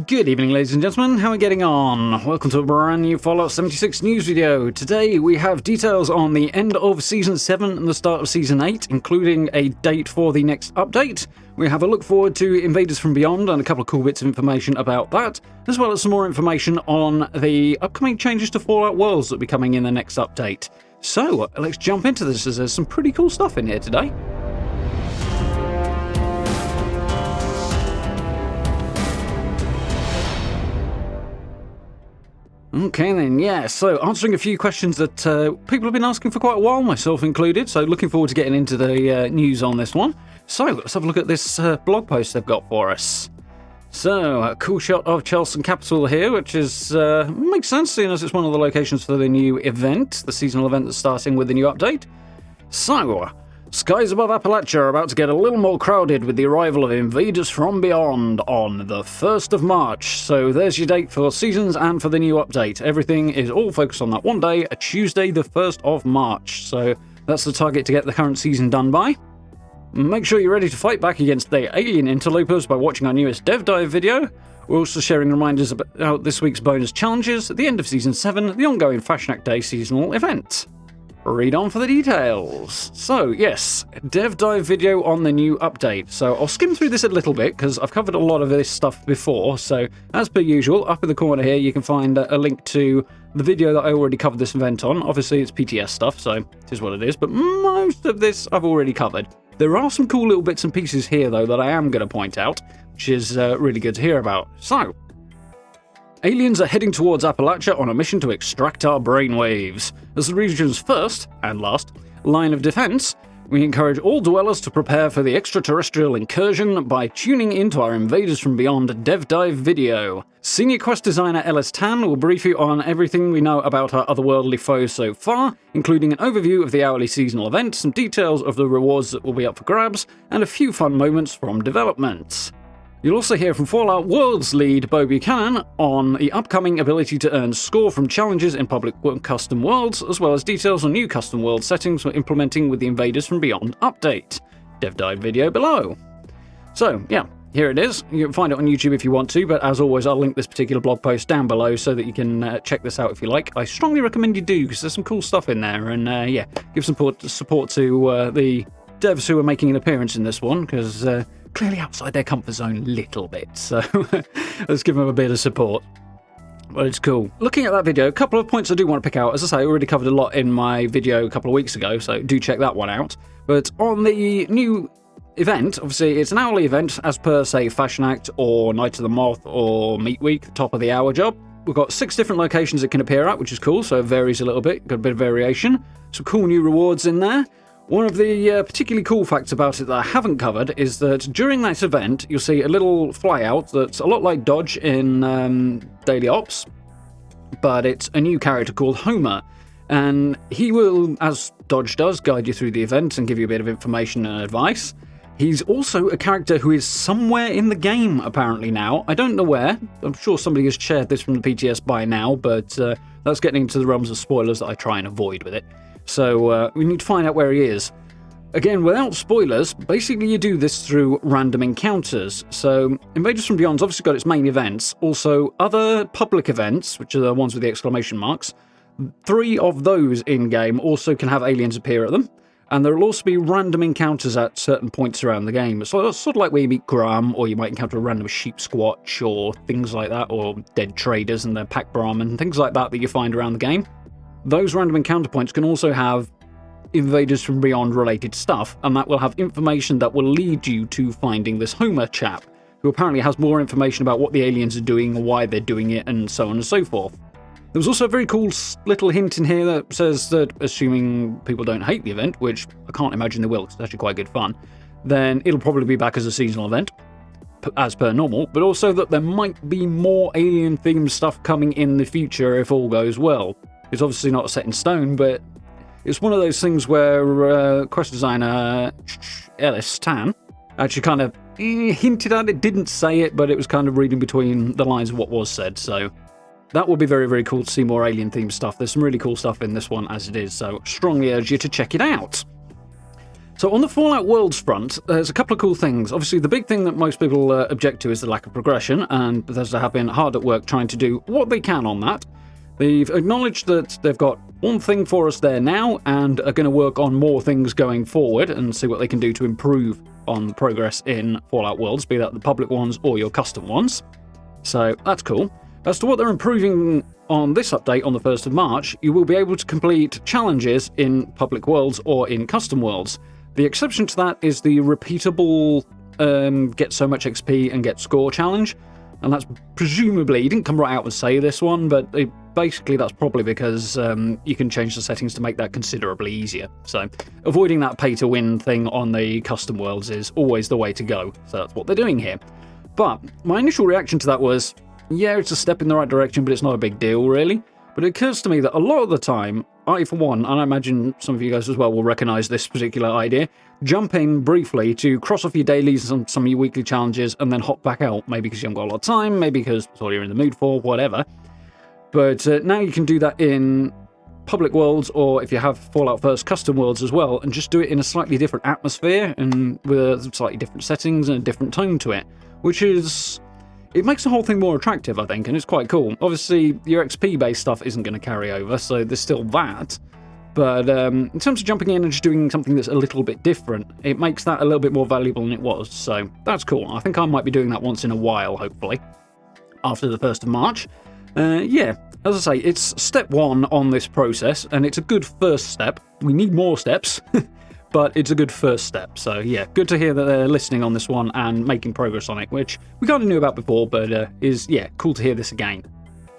Good evening, ladies and gentlemen. How are we getting on? Welcome to a brand new Fallout 76 news video. Today we have details on the end of Season 7 and the start of Season 8, including a date for the next update. We have a look forward to Invaders From Beyond and a couple of cool bits of information about that, as well as some more information on the upcoming changes to Fallout Worlds that will be coming in the next update. So, let's jump into this, as there's some pretty cool stuff in here today. Okay then, yeah, so answering a few questions that people have been asking for quite a while, myself included, so looking forward to getting into the news on this one. So, let's have a look at this blog post they've got for us. So, a cool shot of Charleston Capital here, which is makes sense, seeing as it's one of the locations for the new event, the seasonal event that's starting with the new update. So, skies above Appalachia are about to get a little more crowded with the arrival of Invaders From Beyond on the 1st of March. So there's your date for seasons and for the new update. Everything is all focused on that one day, a Tuesday the 1st of March. So that's the target to get the current season done by. Make sure you're ready to fight back against the alien interlopers by watching our newest dev dive video. We're also sharing reminders about this week's bonus challenges at the end of Season 7, the ongoing Fashion Act Day seasonal event. Read on for the details. So, yes, dev dive video on the new update. So I'll skim through this a little bit because I've covered a lot of this stuff before. So, as per usual, up in the corner here you can find a link to the video that I already covered this event on. Obviously it's PTS stuff, so it is what it is, but most of this I've already covered. There are some cool little bits and pieces here though that I am going to point out, which is really good to hear about. So, aliens are heading towards Appalachia on a mission to extract our brainwaves. As the region's first, and last, line of defense, we encourage all dwellers to prepare for the extraterrestrial incursion by tuning into our Invaders From Beyond dev dive video. Senior quest designer Ellis Tan will brief you on everything we know about our otherworldly foes so far, including an overview of the hourly seasonal event, some details of the rewards that will be up for grabs, and a few fun moments from development. You'll also hear from Fallout Worlds lead Bo Buchanan on the upcoming ability to earn score from challenges in public custom worlds, as well as details on new custom world settings we're implementing with the Invaders From Beyond update. Dev dive video below. So, yeah, here it is. You can find it on YouTube if you want to, but as always, I'll link this particular blog post down below so that you can check this out if you like. I strongly recommend you do, because there's some cool stuff in there, and yeah, give some support to the devs who are making an appearance in this one, because clearly outside their comfort zone a little bit, so let's give them a bit of support. Well, it's cool. Looking at that video, a couple of points I do want to pick out. As I say, I already covered a lot in my video a couple of weeks ago, so do check that one out. But on the new event, obviously it's an hourly event as per, say, Fashion Act or Night of the Moth or Meat Week, top of the hour job. We've got 6 different locations it can appear at, which is cool, so it varies a little bit, got a bit of variation. Some cool new rewards in there. One of the particularly cool facts about it that I haven't covered is that during that event, you'll see a little flyout that's a lot like Dodge in Daily Ops, but it's a new character called Homer. And he will, as Dodge does, guide you through the event and give you a bit of information and advice. He's also a character who is somewhere in the game, apparently now. I don't know where. I'm sure somebody has shared this from the PTS by now, but that's getting into the realms of spoilers that I try and avoid with it. So we need to find out where he is. Again, without spoilers, basically you do this through random encounters. So Invaders From Beyond's obviously got its main events, also other public events, which are the ones with the exclamation marks. 3 of those in-game also can have aliens appear at them, and there will also be random encounters at certain points around the game. So it's sort of like where you meet Graham, or you might encounter a random sheep squatch, or things like that, or dead traders and their pack Brahmin, things like that you find around the game. Those random encounter points can also have Invaders From Beyond related stuff, and that will have information that will lead you to finding this Homer chap, who apparently has more information about what the aliens are doing, why they're doing it, and so on and so forth. There was also a very cool little hint in here that says that, assuming people don't hate the event, which I can't imagine they will, because it's actually quite good fun, then it'll probably be back as a seasonal event, as per normal, but also that there might be more alien-themed stuff coming in the future if all goes well. It's obviously not set in stone, but it's one of those things where quest designer Ellis Tan actually kind of hinted at it, didn't say it, but it was kind of reading between the lines of what was said, so that would be very, very cool to see more alien-themed stuff. There's some really cool stuff in this one as it is, so strongly urge you to check it out. So on the Fallout Worlds front, there's a couple of cool things. Obviously, the big thing that most people object to is the lack of progression, and Bethesda have been hard at work trying to do what they can on that. They've acknowledged that they've got one thing for us there now, and are going to work on more things going forward, and see what they can do to improve on progress in Fallout Worlds, be that the public ones or your custom ones. So that's cool. As to what they're improving on this update on the 1st of March, you will be able to complete challenges in public worlds or in custom worlds. The exception to that is the repeatable get so much XP and get score challenge, and that's presumably, he didn't come right out and say this one, but basically that's probably because you can change the settings to make that considerably easier. So avoiding that pay-to-win thing on the custom worlds is always the way to go, so that's what they're doing here. But my initial reaction to that was, yeah, it's a step in the right direction, but it's not a big deal, really. But it occurs to me that a lot of the time, I, for one, and I imagine some of you guys as well will recognise this particular idea, jump in briefly to cross off your dailies and some of your weekly challenges, and then hop back out, maybe because you haven't got a lot of time, maybe because it's all you're in the mood for, whatever. But now you can do that in public worlds, or if you have Fallout First custom worlds as well, and just do it in a slightly different atmosphere, and with slightly different settings and a different tone to it, which is... It makes the whole thing more attractive, I think, and it's quite cool. Obviously, your XP-based stuff isn't going to carry over, so there's still that. But in terms of jumping in and just doing something that's a little bit different, it makes that a little bit more valuable than it was. So that's cool. I think I might be doing that once in a while, hopefully, after the 1st of March. Yeah, as I say, it's step one on this process, and it's a good first step. We need more steps. But it's a good first step, so yeah, good to hear that they're listening on this one and making progress on it, which we kind of knew about before, but is, yeah, cool to hear this again.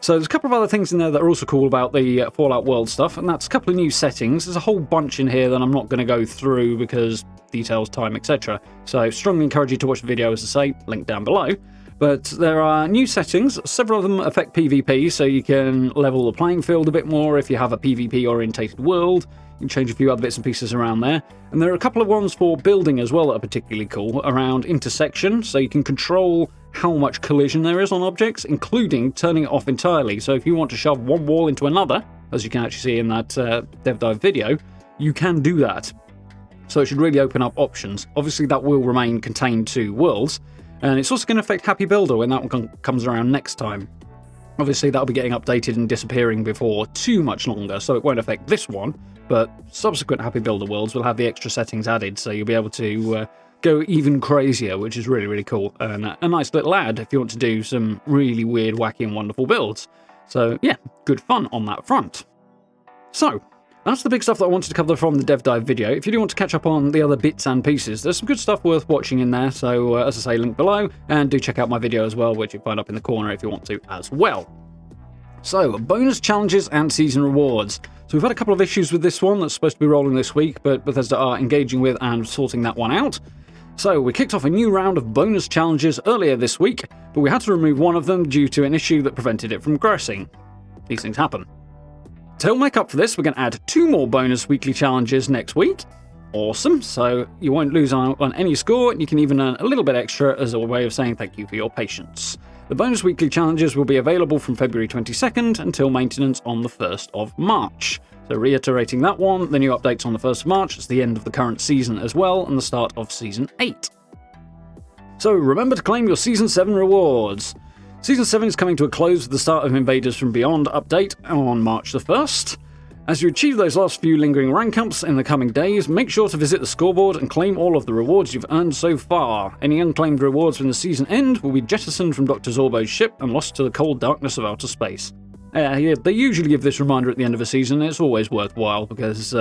So there's a couple of other things in there that are also cool about the Fallout World stuff, and that's a couple of new settings. There's a whole bunch in here that I'm not going to go through because details, time, etc. So strongly encourage you to watch the video, as I say, link down below. But there are new settings. Several of them affect PvP, so you can level the playing field a bit more if you have a PvP-orientated world. You can change a few other bits and pieces around there. And there are a couple of ones for building as well that are particularly cool, around intersection, so you can control how much collision there is on objects, including turning it off entirely. So if you want to shove one wall into another, as you can actually see in that dev dive video, you can do that. So it should really open up options. Obviously that will remain contained to worlds, and it's also going to affect Happy Builder when that one comes around next time. Obviously that'll be getting updated and disappearing before too much longer, so it won't affect this one, but subsequent Happy Builder worlds will have the extra settings added, so you'll be able to go even crazier, which is really, really cool. And a nice little add if you want to do some really weird, wacky and wonderful builds. So yeah, good fun on that front. So, that's the big stuff that I wanted to cover from the dev dive video. If you do want to catch up on the other bits and pieces, there's some good stuff worth watching in there, so as I say, link below, and do check out my video as well, which you find up in the corner if you want to as well. So, bonus challenges and season rewards. So we've had a couple of issues with this one that's supposed to be rolling this week, but Bethesda are engaging with and sorting that one out. So we kicked off a new round of bonus challenges earlier this week, but we had to remove one of them due to an issue that prevented it from progressing. These things happen. To help make up for this, we're going to add 2 more bonus weekly challenges next week. Awesome, so you won't lose on any score, and you can even earn a little bit extra as a way of saying thank you for your patience. The bonus weekly challenges will be available from February 22nd until maintenance on the 1st of March. So reiterating that one, the new updates on the 1st of March, it's the end of the current season as well, and the start of Season 8. So remember to claim your Season 7 rewards. Season 7 is coming to a close with the start of Invaders From Beyond update on March the 1st. As you achieve those last few lingering rank ups in the coming days, make sure to visit the scoreboard and claim all of the rewards you've earned so far. Any unclaimed rewards from the season end will be jettisoned from Dr. Zorbo's ship and lost to the cold darkness of outer space. Yeah, they usually give this reminder at the end of a season, and it's always worthwhile, because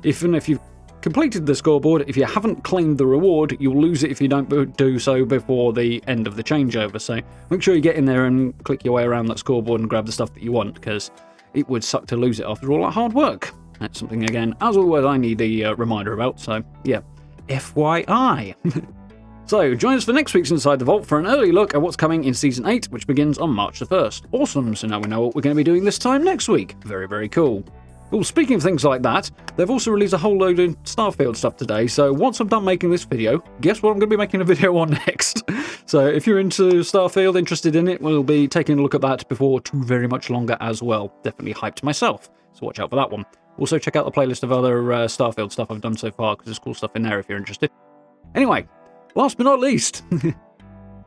even if you've completed the scoreboard, if you haven't claimed the reward, you'll lose it if you don't do so before the end of the changeover. So make sure you get in there and click your way around that scoreboard and grab the stuff that you want, because it would suck to lose it after all that hard work. That's something, again, as always, I need a reminder about, so yeah, FYI. So, join us for next week's Inside the Vault for an early look at what's coming in Season 8, which begins on March the 1st. Awesome, so now we know what we're going to be doing this time next week. Very, very cool. Well, speaking of things like that, they've also released a whole load of Starfield stuff today, so once I'm done making this video, guess what I'm going to be making a video on next? So if you're into Starfield, interested in it, we'll be taking a look at that before too very much longer as well. Definitely hyped myself, so watch out for that one. Also, check out the playlist of other Starfield stuff I've done so far, because there's cool stuff in there if you're interested. Anyway, last but not least,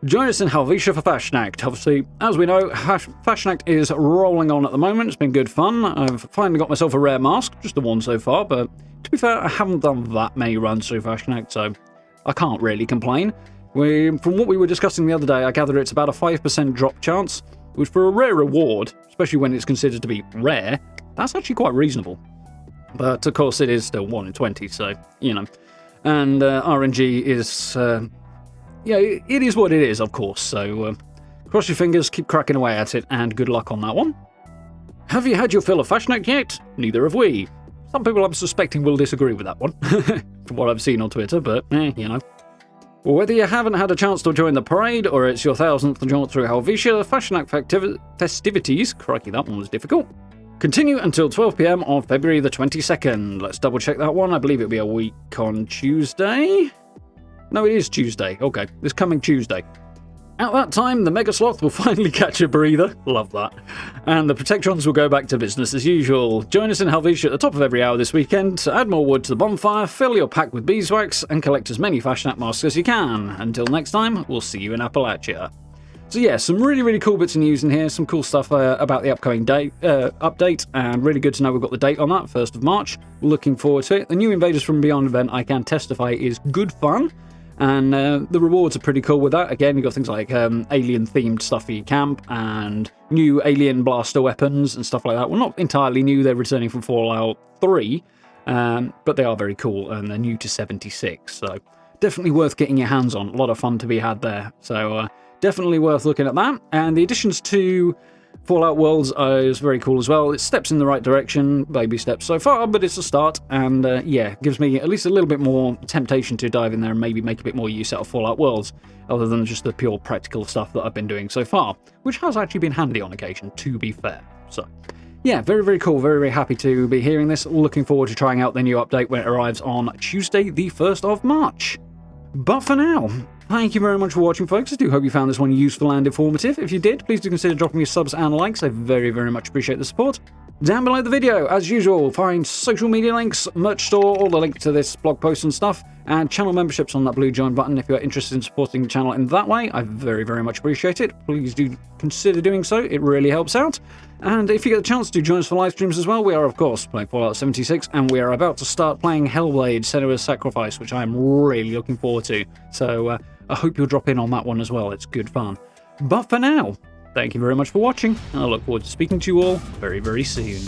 join us in Helvetia for Fashnacht. Obviously, as we know, Fashnacht is rolling on at the moment. It's been good fun. I've finally got myself a rare mask, just the one so far, but to be fair, I haven't done that many runs through Fashnacht, so I can't really complain. From what we were discussing the other day, I gather it's about a 5% drop chance, which for a rare reward, especially when it's considered to be rare, that's actually quite reasonable. But of course, it is still 1 in 20, so, you know. And RNG is, it is what it is, of course. So cross your fingers, keep cracking away at it, and good luck on that one. Have you had your fill of Fashnacht yet? Neither have we. Some people I'm suspecting will disagree with that one, from what I've seen on Twitter, but, you know. Whether you haven't had a chance to join the parade, or it's your 1000th jaunt through Helvetia, the Fashnacht festivities, crikey, that one was difficult, continue until 12 PM on February the 22nd. Let's double check that one. I believe it'll be a week on Tuesday. No, it is Tuesday. Okay, this coming Tuesday. At that time, the Mega Sloth will finally catch a breather. Love that. And the Protectrons will go back to business as usual. Join us in Helvetia at the top of every hour this weekend to add more wood to the bonfire, fill your pack with beeswax, and collect as many Fashnacht masks as you can. Until next time, we'll see you in Appalachia. So yeah, some really, really cool bits of news in here, some cool stuff about the upcoming update, and really good to know we've got the date on that, 1st of March. Looking forward to it. The new Invaders From Beyond event, I can testify, is good fun, and the rewards are pretty cool with that. Again, you've got things like alien-themed stuff for your camp, and new alien blaster weapons and stuff like that. Well, not entirely new, they're returning from Fallout 3, but they are very cool, and they're new to 76, so definitely worth getting your hands on. A lot of fun to be had there, so definitely worth looking at that. And the additions to Fallout Worlds is very cool as well. It steps in the right direction, baby steps so far, but it's a start. And yeah, gives me at least a little bit more temptation to dive in there and maybe make a bit more use out of Fallout Worlds, other than just the pure practical stuff that I've been doing so far, which has actually been handy on occasion, to be fair. So yeah, very, very cool. Very, very happy to be hearing this. Looking forward to trying out the new update when it arrives on Tuesday, the 1st of March. But for now, thank you very much for watching, folks. I do hope you found this one useful and informative. If you did, please do consider dropping me subs and likes. I very, very much appreciate the support. Down below the video, as usual, find social media links, merch store, all the links to this blog post and stuff, and channel memberships on that blue join button if you're interested in supporting the channel in that way. I very, very much appreciate it. Please do consider doing so. It really helps out. And if you get the chance to join us for live streams as well, we are, of course, playing Fallout 76, and we are about to start playing Hellblade: Senua's Sacrifice, which I am really looking forward to. So I hope you'll drop in on that one as well. It's good fun. But for now, thank you very much for watching, and I look forward to speaking to you all very, very soon.